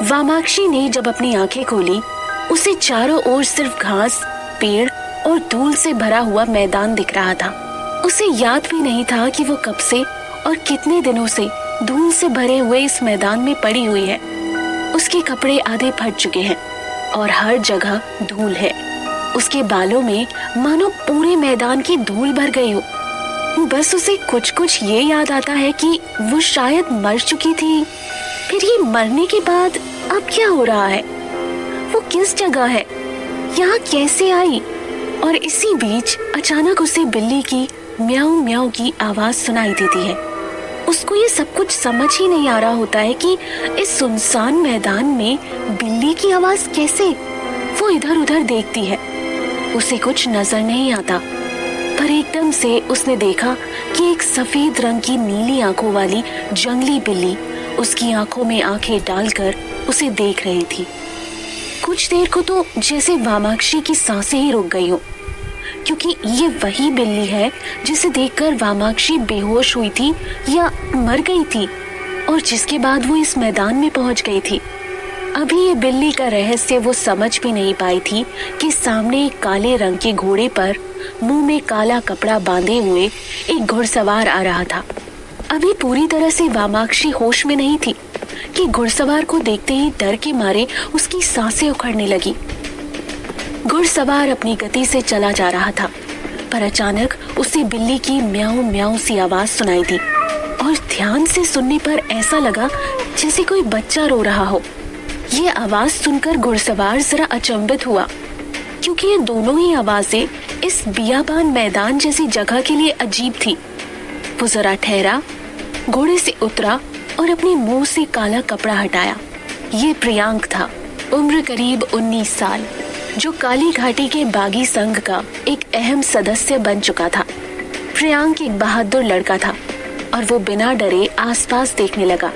वामाक्षी ने जब अपनी आंखें खोली, उसे चारों ओर सिर्फ घास, पेड़ और धूल से भरा हुआ मैदान दिख रहा था। उसे याद भी नहीं था कि वो कब से और कितने दिनों से धूल से भरे हुए इस मैदान में पड़ी हुई है। उसके कपड़े आधे फट चुके हैं और हर जगह धूल है। उसके बालों में मानो पूरे मैदान की धूल भर गई हो। बस उसे कुछ कुछ ये याद आता है कि वो शायद मर चुकी थी। फिर ये मरने के बाद अब क्या हो रहा है? वो किस जगह है? यहाँ कैसे आई? और इसी बीच अचानक उसे बिल्ली की म्याऊ म्याऊ की आवाज सुनाई देती है। उसको ये सब कुछ समझ ही नहीं आ रहा होता है कि इस सुनसान मैदान में बिल्ली की आवाज कैसे? वो इधर उधर देखती है, उसे कुछ नजर नहीं आता। पर एकदम से उसने देखा कि एक सफेद रंग की नीली आंखों वाली जंगली बिल्ली उसकी आंखों में आंखें डालकर उसे देख रही थी। कुछ देर को तो जैसे वामाक्षी की सांसें ही रुक गई हो, क्योंकि ये वही बिल्ली है जिसे देखकर वामाक्षी बेहोश हुई थी या मर गई थी और जिसके बाद वो इस मैदान में पहुंच गई थी। अभी ये बिल्ली का रहस्य वो समझ भी नहीं पाई थी कि सामने एक काले रंग के घोड़े पर मुंह में काला कपड़ा बांधे हुए एक घुड़सवार आ रहा था। अभी पूरी तरह से वामाक्षी होश में नहीं थी कि घुड़सवार को देखते ही डर के मारे उसकी सांसें उखड़ने लगी। घुड़सवार अपनी गति से चला जा रहा था, पर अचानक उसे बिल्ली की म्याऊ म्याऊ सी आवाज सुनाई दी और ध्यान से सुनने पर ऐसा लगा जैसे कोई बच्चा रो रहा हो। ये आवाज सुनकर घुड़सवार जरा अचंभित हुआ, क्योंकि ये दोनों ही आवाजें इस बियाबान मैदान जैसी जगह के लिए अजीब थी। वो जरा ठहरा, घोड़े से उतरा और अपने मुंह से काला कपड़ा हटाया। ये प्रियांक था, उम्र करीब 19 साल, जो काली घाटी के बागी संघ का एक अहम सदस्य बन चुका था। प्रियांक एक बहादुर लड़का था और वो बिना डरे आसपास देखने लगा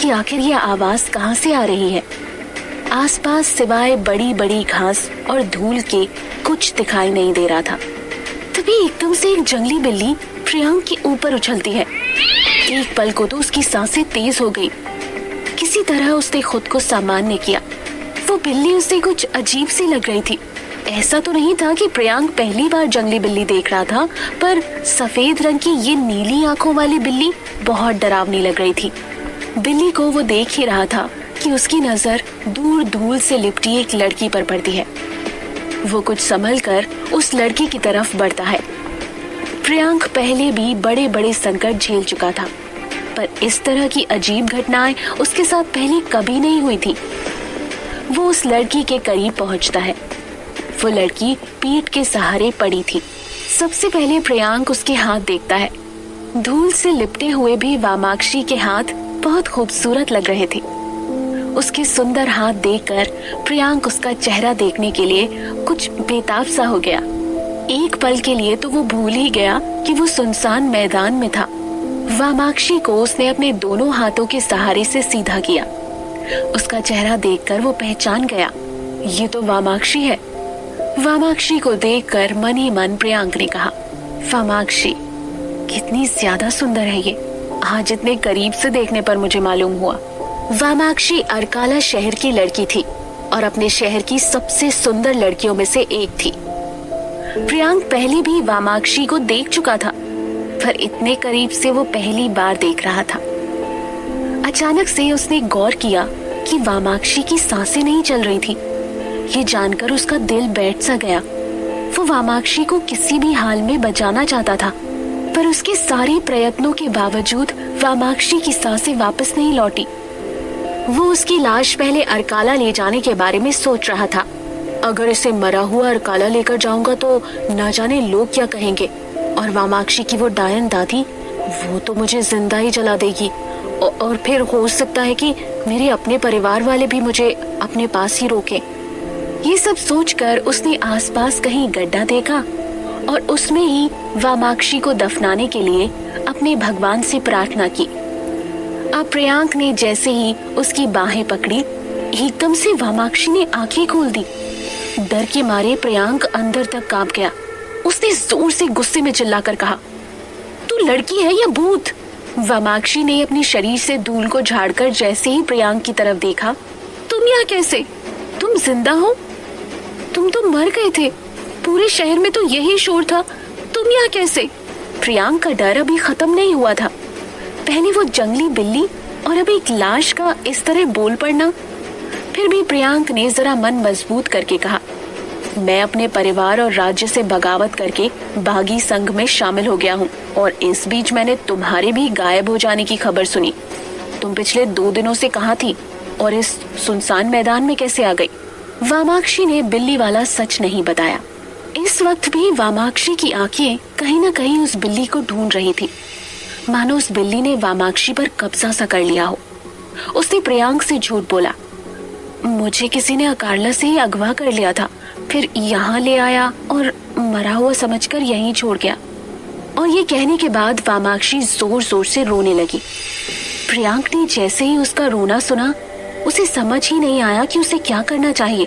कि आखिर ये आवाज कहाँ से आ रही है। आसपास सिवाय बड़ी बड़ी घास और धूल के कुछ दिखाई नहीं दे रहा था। तभी एकदम से एक जंगली बिल्ली प्रियांक के ऊपर उछलती है। एक पल को तो उसकी सांसें तेज हो गई। किसी तरह उसने खुद को सामान्य किया। वो बिल्ली उसे कुछ अजीब सी लग रही थी। ऐसा तो नहीं था कि प्रियांक पहली बार जंगली बिल्ली देख रहा था, पर सफेद रंग की ये नीली आंखों वाली बिल्ली बहुत डरावनी लग रही थी। बिल्ली को वो देख ही रहा था कि उसकी नजर दूर धूल से लिपटी एक लड़की पर पड़ती है। वो कुछ संभल कर उस लड़की की तरफ बढ़ता है। प्रियांक पहले भी बड़े बड़े संकट झेल चुका था, पर इस तरह की अजीब घटनाएं उसके साथ पहले कभी नहीं हुई थी। वो उस लड़की के करीब पहुंचता है। वो लड़की पीठ के सहारे पड़ी थी। सबसे पहले प्रियांक उसके हाथ देखता है। धूल से लिपटे हुए भी वामाक्षी के हाथ बहुत खूबसूरत लग रहे थे। उसके सुंदर हाथ देखकर प्रियांक उसका चेहरा देखने के लिए कुछ बेताब सा हो गया। एक पल के लिए तो वो भूल ही गया कि वो सुनसान मैदान में था। वामाक्षी को उसने अपने दोनों हाथों के सहारे से सीधा किया। उसका चेहरा देखकर वो पहचान गया, ये तो वामाक्षी है। वामाक्षी को देखकर मन ही मन प्रियांक ने कहा, वामाक्षी कितनी ज्यादा सुंदर है ये, आज इतने करीब से देखने पर मुझे मालूम हुआ। वामाक्षी अरकाला शहर की लड़की थी और अपने शहर की सबसे सुंदर लड़कियों में से एक थी। प्रियांक पहले भी वामाक्षी को देख चुका था, पर इतने करीब से वो पहली बार देख रहा था। अचानक से उसने गौर किया कि वामाक्षी की सांसें नहीं चल रही थी। ये जानकर उसका दिल बैठ सा गया। वो वामाक्षी को किसी भी हाल में बचाना चाहता था, पर उसके सारे प्रयत्नों के बावजूद वामाक्षी की सांसें वापस नहीं लौटी। वो उसकी लाश पहले अरकाला ले जाने के बारे में सोच रहा था। अगर इसे मरा हुआ अरकाला लेकर जाऊंगा तो न जाने लोग क्या कहेंगे, और वामाक्षी की वो डायन दादी, वो तो मुझे जिंदा ही जला देगी, और फिर हो सकता है कि मेरे अपने परिवार वाले भी मुझे अपने पास ही रोकें। ये सब सोचकर उसने आसपास कहीं गड्ढा देखा और उसमें ही वामाक्षी को दफनाने के लिए अपने भगवान से प्रार्थना की। अब प्रियांक ने जैसे ही उसकी बाहें पकड़ी, एकदम से वामाक्षी ने आंखें खोल दी। डर के मारे प्रियांक अंदर तक कांप गया। उसने जोर से गुस्से में चिल्लाकर कहा, तू लड़की है या भूत? वामाक्षी ने अपने शरीर से धूल को झाड़कर जैसे ही प्रियांक की तरफ देखा तो यहाँ कैसे? तुम जिंदा हो? तुम तो मर गए थे। पूरे शहर में तो यही शोर था, तुम यहाँ कैसे? प्रियांक का डर अभी खत्म नहीं हुआ था। पहले वो जंगली बिल्ली और अभी एक लाश का इस तरह बोल पड़ना। फिर भी प्रियांक ने जरा मन मजबूत करके कहा, मैं अपने परिवार और राज्य से बगावत करके बागी संघ में शामिल हो गया हूँ और इस बीच मैंने तुम्हारे भी गायब हो जाने की खबर सुनी। तुम पिछले 2 दिनों से कहाँ थी और इस सुनसान मैदान में कैसे आ गई? वामाक्षी ने बिल्ली वाला सच नहीं बताया। इस वक्त भी वामाक्षी की आंखें कहीं न कहीं उस बिल्ली को ढूंढ रही थी, मानो उस बिल्ली ने वामाक्षी पर कब्जा सा कर लिया हो। उसने प्रियांक से झूठ बोला, मुझे किसी ने अकार्ला से ही अगवा कर लिया था, फिर यहाँ ले आया और मरा हुआ समझकर यहीं छोड़ गया। और ये कहने के बाद वामाक्षी जोर जोर से रोने लगी। प्रियांक ने जैसे ही उसका रोना सुना, उसे समझ ही नहीं आया कि उसे क्या करना चाहिए,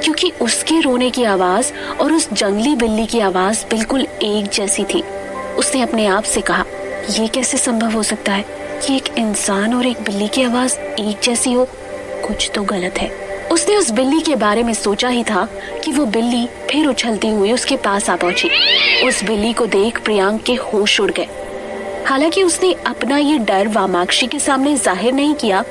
क्योंकि उसके रोने की आवाज और उस जंगली बिल्ली की आवाज बिल्कुल एक जैसी थी। उसने अपने आप से कहा, ये कैसे संभव हो सकता है कि एक इंसान और एक बिल्ली की आवाज एक जैसी हो? कुछ तो गलत है। उसने उस बिल्ली के बारे में सोचा ही था कि वो बिल्ली फिर उछलती हुई उसके पास आ पहुंची। उस बिल्ली को देख प्रियांक के होश उड़ गए। हालांकि उसने अपना ये डर वामाक्षी के सामने जाहिर नहीं किया।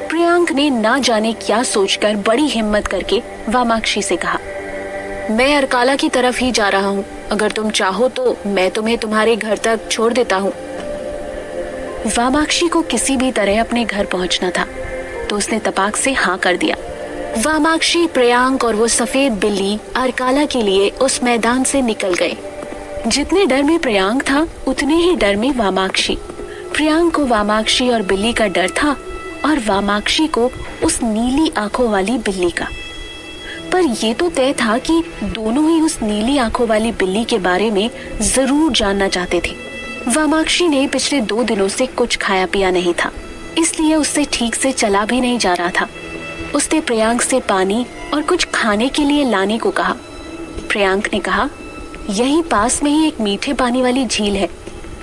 प्रियांक ने ना जाने क्या सोचकर बड़ी हिम्मत करके वामाक्षी से कहा, मैं अरकाला की तरफ ही जा रहा हूँ, अगर तुम चाहो तो मैं तुम्हें तुम्हारे घर तक छोड़ देता हूँ। वामाक्षी को किसी भी तरह अपने घर पहुंचना था, तो उसने तपाक से हाँ कर दिया। वामाक्षी, प्रियांक और वो सफेद बिल्ली अरकाला के लिए उस मैदान से निकल गए। जितने डर में प्रियांक था, उतने ही डर में वामाक्षी। प्रियांक को वामाक्षी और बिल्ली का डर था और वामाक्षी को उस नीली आंखों वाली बिल्ली का। पर ये तो तय था कि दोनों ही उस नीली आंखों वाली बिल्ली के बारे में जरूर जानना चाहते थे। वामाक्षी ने पिछले 2 दिनों से कुछ खाया पिया नहीं था, इसलिए उससे ठीक से चला भी नहीं जा रहा था। उसने प्रियांक से पानी और कुछ खाने के लिए लाने को कहा। प्रियांक ने कहा, यहीं पास में ही एक मीठे पानी वाली झील है,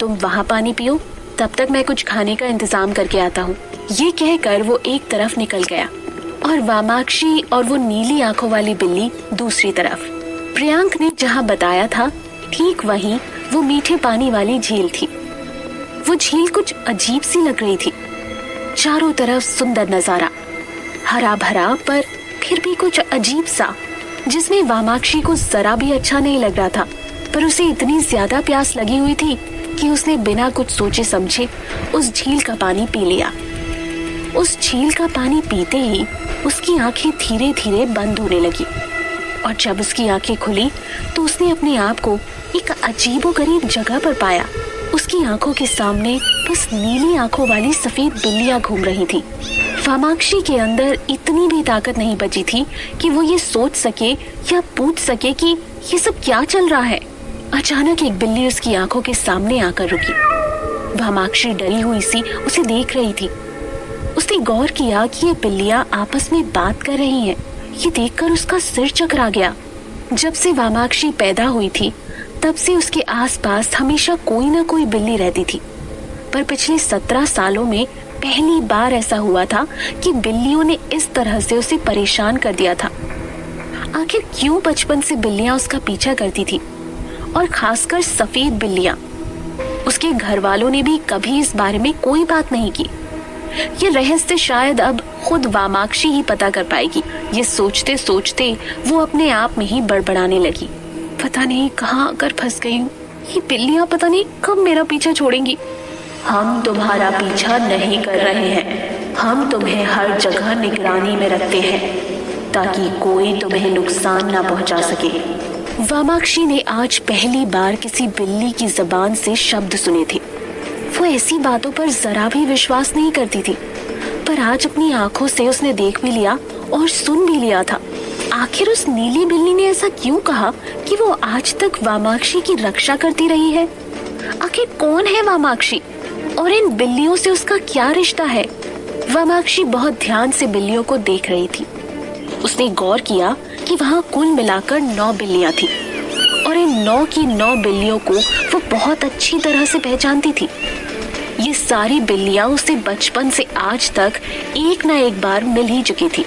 तुम वहाँ पानी पियो, तब तक मैं कुछ खाने का इंतजाम करके आता हूँ। ये कहकर वो एक तरफ निकल गया और वामाक्षी और वो नीली आंखों वाली बिल्ली दूसरी तरफ। प्रियांक ने जहाँ बताया था, ठीक वहीं वो मीठे पानी वाली झील थी। वो झील कुछ अजीब सी लग रही थी। चारों तरफ सुंदर नजारा, हरा भरा पर फिर भी कुछ अजीब सा, जिसमें वामाक्षी को जरा भी अच्छा नहीं लग रहा था। पर उसे इतनी ज्यादा प्यास लगी हुई थी कि उसने बिना कुछ सोचे समझे उस झील का पानी पी लिया। उस झील का पानी पीते ही उसकी आंखें धीरे धीरे बंद होने लगी और जब उसकी आंखें खुली तो उसने अपने आप को एक अजीबोगरीब जगह पर पाया। उसकी आंखों के सामने बस नीली आंखों वाली सफेद बिल्लियां घूम रही थी। वामाक्षी के अंदर इतनी भी ताकत नहीं बची थी कि वो ये सोच सके या पूछ सके कि ये सब क्या चल रहा है। अचानक एक बिल्ली उसकी आंखों के सामने आकर रुकी। वामाक्षी डरी हुई सी उसे देख रही थी। उसने गौर किया कि ये बिल्लियां आपस में बात कर रही हैं। ये देखकर उसका सिर चकरा गया। जब से वामाक्षी पैदा हुई थी, तब से उसके आसपास हमेशा कोई ना कोई बिल्ली रहती थी, पर पिछले 17 सालों में पहली बार ऐसा हुआ था कि बिल्लियों ने इस तरह से उसे परेशान कर दिया था। आखिर क्यों बचपन से बिल्लियां उसका पीछा करती थी, और खासकर सफेद बिल्लियां। उसके घर वालों ने भी कभी इस बारे में कोई बात नहीं की। ये रहस्य शायद अब खुद वामाक्षी ही पता कर पाएगी। ये सोचते सोचते वो अपने आप में ही बड़बड़ाने लगी, पता नहीं कहाँ आकर फंस गई हूँ। ये बिल्लियां पता नहीं कब मेरा पीछा छोड़ेंगी। हम तुम्हारा पीछा नहीं कर रहे हैं, हम तुम्हें हर जगह निगरानी में रखते हैं ताकि कोई तुम्हें नुकसान ना पहुंचा सके। वामाक्षी ने आज पहली बार किसी बिल्ली की जबान से शब्द सुने थे। वो ऐसी बातों पर जरा भी विश्वास नहीं करती थी, पर आज अपनी आंखों से उसने देख भी लिया और सुन भी लिया था। आखिर उस नीली बिल्ली ने ऐसा क्यों कहा कि वो आज तक वामाक्षी की रक्षा करती रही है? आखिर कौन है वामाक्षी और इन बिल्लियों से उसका क्या रिश्ता है? वामाक्षी बहुत ध्यान से बिल्लियों को देख रही थी। उसने गौर किया कि वहाँ कुल मिलाकर 9 बिल्लियां थी और इन 9 की 9 बिल्लियों को वो बहुत अच्छी तरह से पहचानती थी। ये सारी बिल्लियां उसे बचपन से आज तक एक ना एक बार मिल ही चुकी थी,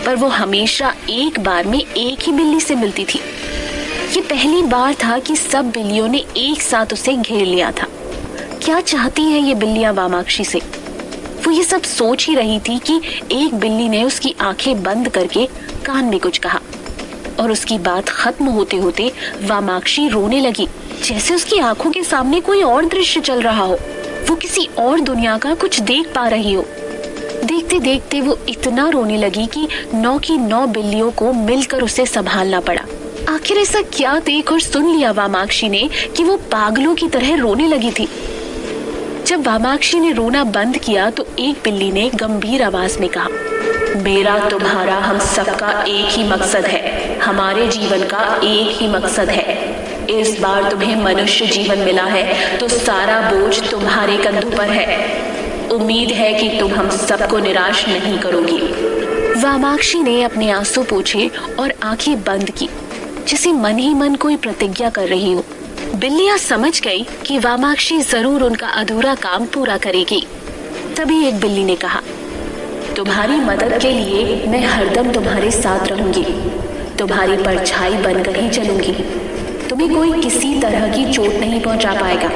पर वो हमेशा एक बार में एक ही बिल्ली से मिलती थी। ये पहली बार था कि सब बिल्लियों ने एक साथ उसे घेर लिया था। क्या चाहती है ये बिल्लियां वामाक्षी से? वो ये सब सोच ही रही थी कि एक बिल्ली ने उसकी आंखें बंद करके कान में कुछ कहा और उसकी बात खत्म होते होते वामाक्षी रोने लगी, जैसे उसकी आंखों के सामने कोई और दृश्य चल रहा हो, वो किसी और दुनिया का कुछ देख पा रही हो। देखते देखते वो इतना रोने लगी कि 9 की 9 बिल्लियों को मिलकर उसे संभालना पड़ा। आखिर ऐसा क्या देख और सुन लिया वामाक्षी ने कि वो पागलों की तरह रोने लगी थी। जब वामाक्षी ने रोना बंद किया तो एक बिल्ली ने गंभीर आवाज में कहा, मेरा तुम्हारा हम सबका एक ही मकसद है, हमारे जीवन का एक ही मकसद है। इस बार तुम्हें मनुष्य जीवन मिला है तो सारा बोझ तुम्हारे कंधों पर है। उम्मीद है कि तुम हम सबको निराश नहीं करोगी। वामाक्षी ने अपने आंसू पोंछे और आंखें बंद की, जैसे मन ही मन कोई प्रतिज्ञा कर रही हो। बिल्लियां समझ गई कि वामाक्षी जरूर उनका अधूरा काम पूरा करेगी। तभी एक बिल्ली ने कहा, तुम्हारी मदद के लिए मैं हरदम तुम्हारे साथ रहूंगी, तुम्हारी परछाई बनकर ही चलूंगी। तुम्हें कोई किसी तरह की चोट नहीं पहुंचा पाएगा,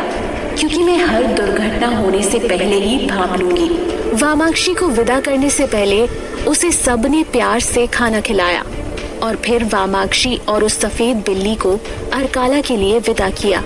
क्योंकि मैं हर दुर्घटना होने से पहले ही भांप लूंगी। वामाक्षी को विदा करने से पहले उसे सबने प्यार से खाना खिलाया और फिर वामाक्षी और उस सफेद बिल्ली को अर्काला के लिए विदा किया।